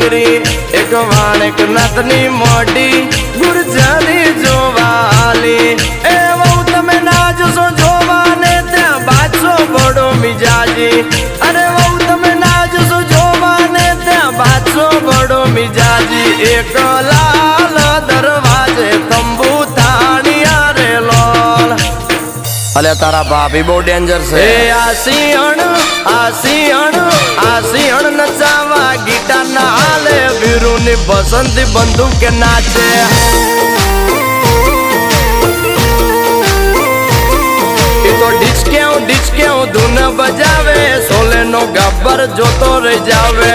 ડીકરી એક વાણક નાથની મોઢી ગુરજાની જોવાલી એ વહુ તમે ના જોશો જોવાને ત્યાં બાદશો બડો મિજાજી અરે વહુ તમે ના જોશો જોવાને ત્યાં બાદશો બડો મિજાજી એક લાલ દરવાજે તંબુ તાણિયા રે લોલ અલે તારા ભાભી બહુ ડેન્જર છે આ સિંહણ નચાવા ગીટા ના હાલે વીરુની બસંતી બંદૂક કે નાચે એ તો ડિચકે ધૂન બજાવે સોલે નો ગબ્બર જોતો રહી જાવે